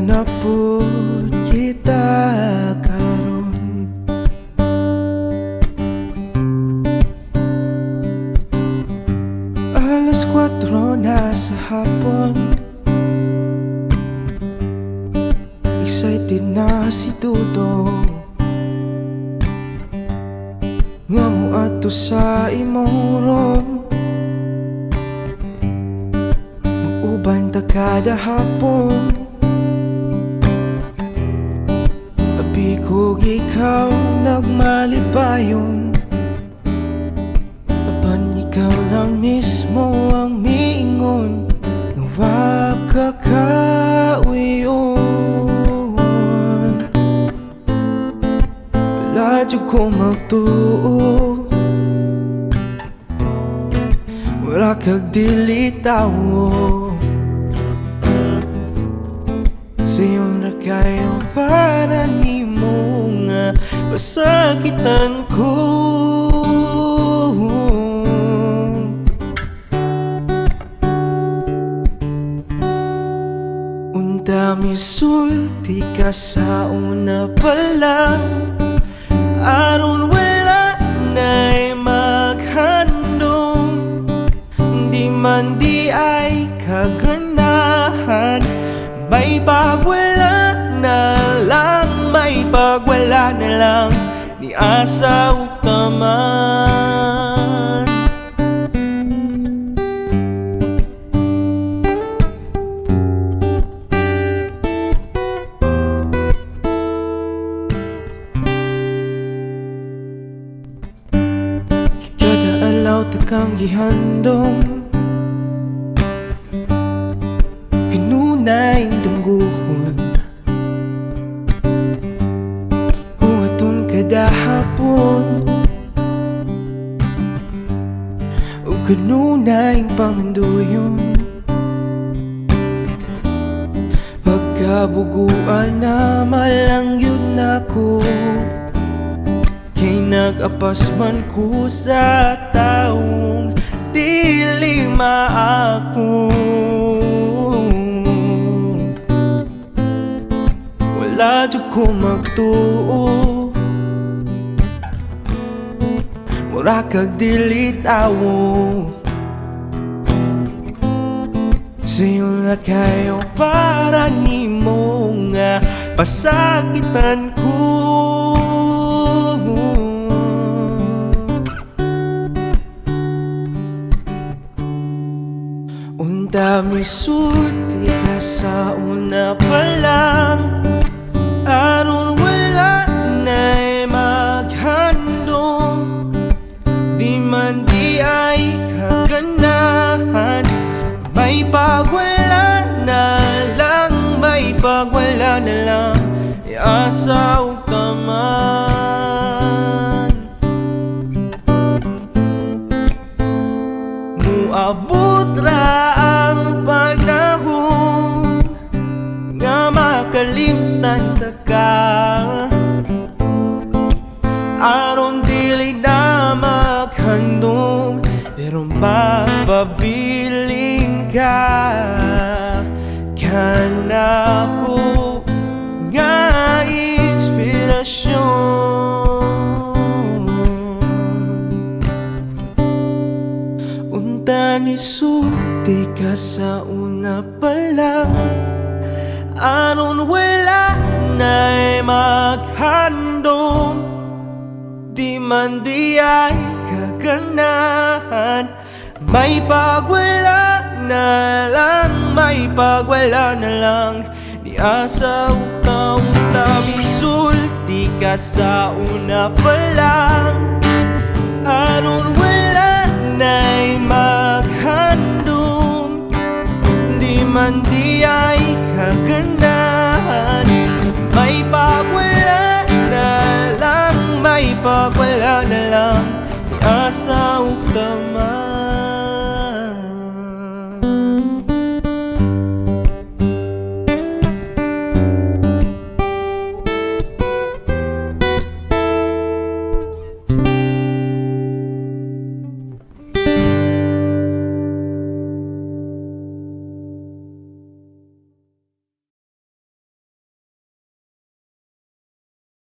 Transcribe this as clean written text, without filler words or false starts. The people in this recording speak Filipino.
na pud kita karon. Alas 4 na sa hapon, excited na si Dudong nga moadto sa imong room. Mag-uban ta kada hapon, abi ko ikaw nagmalipayon. Apan ikaw na mismo ang miingon na wa ka kauyon. Wala jud ko magtuo, wala kag dilitawo. Sa'yo na kayo para ni mo nga pasakitan ko. Unta misulti ka sa una pa lang, aron wala na'y maghandong. Di man di ay kaganahan, may pagwala na lang, may pagwala na lang, ni asa utaman. Kada alaw takang gihandong, kanunay tungguhon, huwatun kada hapon, o kanunay panganduyon. Pagkabuguan na malang yun ako, kay nag-apas man ko sa taong dili maako. Wala jud ko magtuo, mura kag dilitawo. Sa'yo na kayo para ni mo nga pasakitan ko. Unta misulti ka sa una pa lang, aron wala na'y maghandong. Di man di ay kaganahan, may pagwala na lang, may pagwala na lang, iasa utaman. Muabot ra ang panahon nga makalimtan ta ka, aron dili na maghandong, pero mapabilin ka. Kanako nga inspirasyon. Unta ni sulti ka sa una pa lang, aron wala na'y maghandong. Di man di ay kaganahan, may pagwala na lang, may pagwala na lang, ni asa utaw-utaw. Misulti ka sa una pa lang, aron wala na'y maghandong. Di man di ay kaganahan,